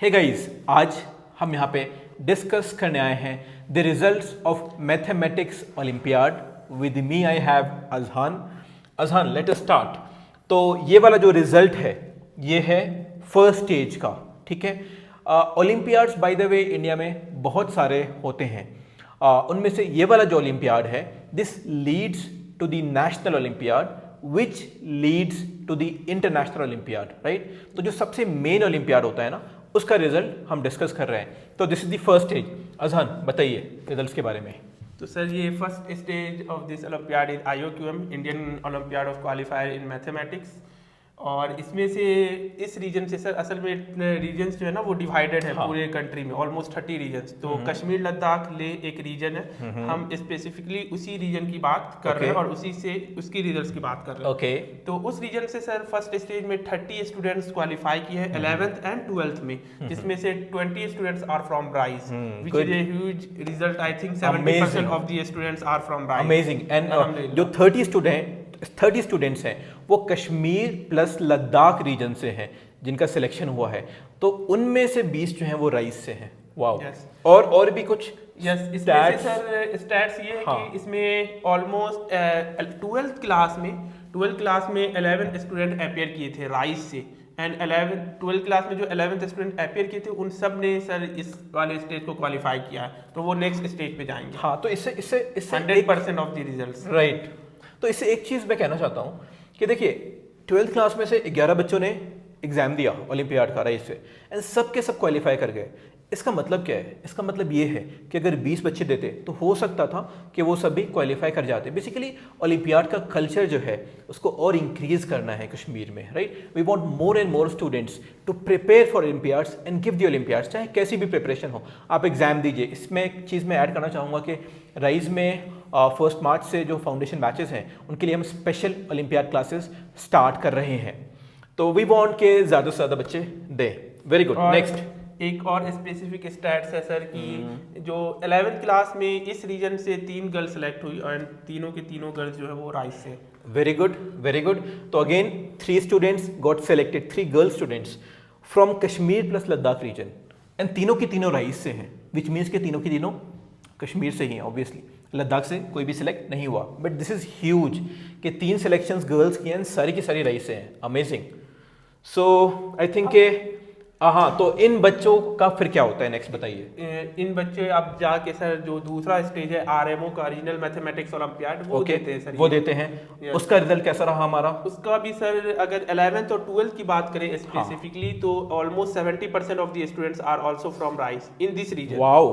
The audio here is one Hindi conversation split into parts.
हे गाइस, आज हम यहाँ पे डिस्कस करने आए हैं the results of mathematics olympiad. With me I have Azhan. Azhan, let us start. तो ये वाला जो रिजल्ट है ये है फर्स्ट स्टेज का, ठीक है। Olympiads by the way India में बहुत सारे होते हैं। उनमें से ये वाला जो ओलंपियाड है, this leads to the national olympiad which leads to the international olympiad, right. तो जो सबसे मेन ओलंपियाड होता है ना, उसका रिजल्ट हम डिस्कस कर रहे हैं। तो this is the first stage. Azhan, बताइए रिजल्ट्स के बारे में। तो सर ये first stage of this olympiad is IOQM, Indian olympiad of qualifier in mathematics. और इसमें से इस रीजन से सर असल में रीजन्स जो है ना वो डिवाइडेड है। हाँ। पूरे कंट्री में ऑलमोस्ट 30 रीजन्स। तो कश्मीर लद्दाख ले एक रीजन है। हम स्पेसिफिकली उसी रीजन की बात कर रहे हैं और उसी से उसकी रिजल्ट्स की बात कर रहे हैं। ओके। तो उस रीजन से सर फर्स्ट स्टेज में 30 स्टूडेंट्स क्वालिफाई किए हैं 11th एंड 12th में, जिसमें से 20 students are from Rice, which is a huge result. I think 70% of the students are from Rice. Amazing. And जो 30 स्टूडेंट्स हैं वो कश्मीर प्लस लद्दाख रीजन से हैं जिनका सिलेक्शन हुआ है। तो उनमें से 20 जो हैं वो राइस से हैं। वाओ। yes. और भी कुछ इसमें से सर स्टैट्स ये है कि इसमें ऑलमोस्ट 12th क्लास में 11 स्टूडेंट अपेयर किए थे राइस से। एंड 12th क्लास में जो 11th स्टूडेंट अपेयर किए थे उन सब ने सर इस वाले स्टेज को क्वालिफाई किया है। तो वो नेक्स्ट स्टेज पे जाएंगे। हाँ, तो इससे 100% ऑफ द रिजल्ट्स, राइट। तो इससे एक चीज़ मैं कहना चाहता हूँ कि देखिए 12th क्लास में से 11 बच्चों ने एग्जाम दिया ओलंपियाड का राइस से, एंड सब के सब क्वालिफाई कर गए। इसका मतलब क्या है? इसका मतलब ये है कि अगर 20 बच्चे देते तो हो सकता था कि वो सभी क्वालिफाई कर जाते। बेसिकली ओलंपियाड का कल्चर जो है उसको और इंक्रीज करना है कश्मीर में, right. We want more and more students to prepare for olympiads and give the olympiads, चाहे कैसी भी प्रिपरेशन हो, आप एग्जाम दीजिए। इसमें एक चीज़ मैं ऐड करना चाहूँगा कि राइज में 1 मार्च से जो फाउंडेशन बैचेस हैं उनके लिए हम स्पेशल ओलंपियाड क्लासेस स्टार्ट कर रहे हैं। तो वी वांट के ज़्यादा से ज़्यादा बच्चे दें। Very good. नेक्स्ट एक और स्पेसिफिक स्टैट्स है सर कि जो 11th क्लास में इस रीजन से 3 गर्ल्स सेलेक्ट हुई और तीनों के तीनों गर्ल्स जो है वो राइस से। Very good, very good. तो again 3 students got selected, 3 girl students from Kashmir plus Ladakh region, and तीनों की तीनों राइस से हैं, विच मीन्स के तीनों की तीनों कश्मीर से ही हैं। ऑब्वियसली लद्दाख से कोई भी सिलेक्ट नहीं हुआ, बट दिस इज ह्यूज कि 3 सिलेक्शंस गर्ल्स की हैं, सारी की सारी राइस से हैं। अमेजिंग। सो आई थिंक हाँ, तो इन बच्चों का फिर क्या होता है नेक्स्ट, बताइए। इन बच्चे अब जाके सर जो दूसरा स्टेज है RMO का, रीजनल मैथमेटिक्स ओलंपियाड, वो देते हैं सर। वो देते हैं। उसका रिजल्ट कैसा रहा हमारा? उसका भी सर अगर 11th और 12th की बात करें स्पेसिफिकली, तो almost 70% of the students are also from Rice in this region. Wow,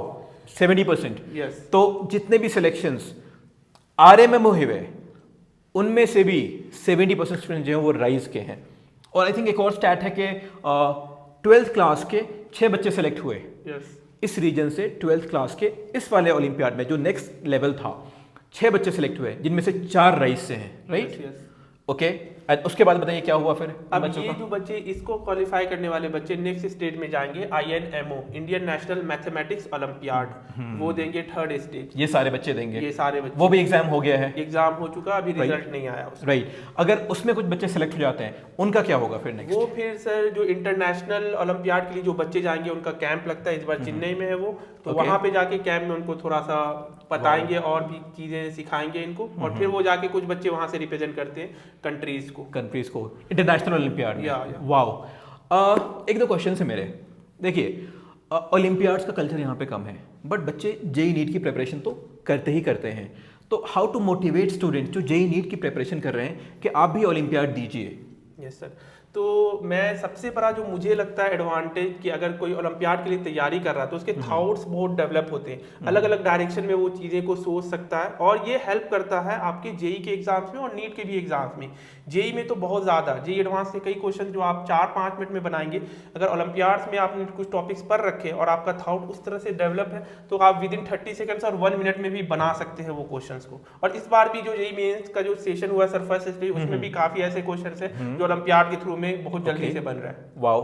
70%। Yes. तो जितने भी सिलेक्शंस RMM हुए उनमें से भी 70% स्टूडेंट जो हैं वो राइस के हैं। और आई थिंक एक और स्टैट है कि 12th क्लास के 6 बच्चे सेलेक्ट हुए इस रीजन से। 12th क्लास के इस वाले ओलंपियाड में जो नेक्स्ट लेवल था, 6 बच्चे सेलेक्ट हुए जिनमें से 4 राइस से हैं, राइट। ओके। उसके बाद बताइए क्या हुआ फिर? अब ये जो बच्चे इसको क्वालिफाई करने वाले बच्चे नेक्स्ट स्टेज में जाएंगे INMO, Indian national mathematics olympiad. वो देंगे 3rd स्टेज। ये सारे बच्चे देंगे? ये सारे बच्चे। वो भी एग्जाम हो गया है? एग्जाम हो चुका, अभी रिजल्ट नहीं आया उसका। राइट। अगर उसमें कुछ बच्चे सेलेक्ट हो जाते हैं उनका क्या होगा फिर नेक्स्ट? वो फिर सर जो इंटरनेशनल ओलंपियाड के लिए जो बच्चे जाएंगे उनका कैंप लगता है, इस बार चेन्नई में है वो। तो वहाँ पे जाके कैंप में उनको थोड़ा सा बताएंगे और भी चीजें सिखाएंगे इनको, और फिर वो जाके कुछ बच्चे वहाँ से रिप्रेजेंट करते हैं कंट्रीज को इंटरनेशनल ओलंपियाड में। वाओ। एक दो क्वेश्चन है मेरे। देखिए ओलंपियाड्स का कल्चर यहाँ पे कम है, बट बच्चे जेई नीट की प्रिपरेशन तो करते ही करते हैं। तो हाउ टू मोटिवेट स्टूडेंट जो जेई नीट की प्रिपरेशन कर रहे हैं कि आप भी ओलंपियाड दीजिए? Yes sir. तो मैं सबसे बड़ा जो मुझे लगता है एडवांटेज कि अगर कोई ओलंपियाड के लिए तैयारी कर रहा है तो उसके थॉट्स बहुत डेवलप होते हैं, अलग अलग डायरेक्शन में वो चीज़ें को सोच सकता है, और ये हेल्प करता है आपके जेई के एग्जाम्स में और नीट के भी एग्जाम्स में। जेई में तो बहुत ज़्यादा, जेई एडवांस के कई क्वेश्चन जो आप 4-5 मिनट में बनाएंगे, अगर ओलंपियाड्स में आपने कुछ टॉपिक्स पर रखे और आपका थॉट उस तरह से डेवलप है तो आप विद इन 30 सेकंड्स और 1 मिनट में भी बना सकते हैं वो क्वेश्चंस को। और इस बार भी जो जेई मेंस का जो सेशन हुआ सर फर्स्ट स्टेज, उसमें भी काफ़ी ऐसे क्वेश्चन है जो ओलंपियाड के थ्रू में बहुत जल्दी से बन रहा है। वाओ।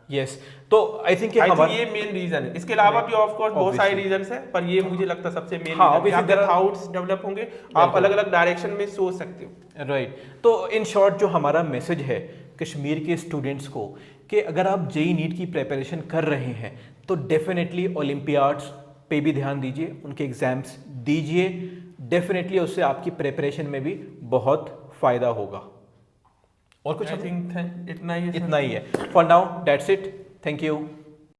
यस। तो आई थिंक ये मेन रीजन है। इसके अलावा भी ऑफ कोर्स बहुत सारे रीजंस हैं, पर ये मुझे लगता है सबसे मेन रीजन है। थॉट्स डेवलप होंगे, आप अलग अलग डायरेक्शन में सोच सकते हो। राइट। तो इन शॉर्ट जो हमारा मैसेज है कश्मीर के स्टूडेंट्स को कि अगर आप जेई नीट की प्रिपरेशन कर रहे हैं तो डेफिनेटली ओलंपियाड्स पे भी ध्यान दीजिए, उनके एग्जाम्स दीजिए, डेफिनेटली उससे आपकी प्रिपरेशन में भी बहुत फायदा होगा। और कुछ आई थिंक इतना ही है इतना ही है for now, that's it, thank you.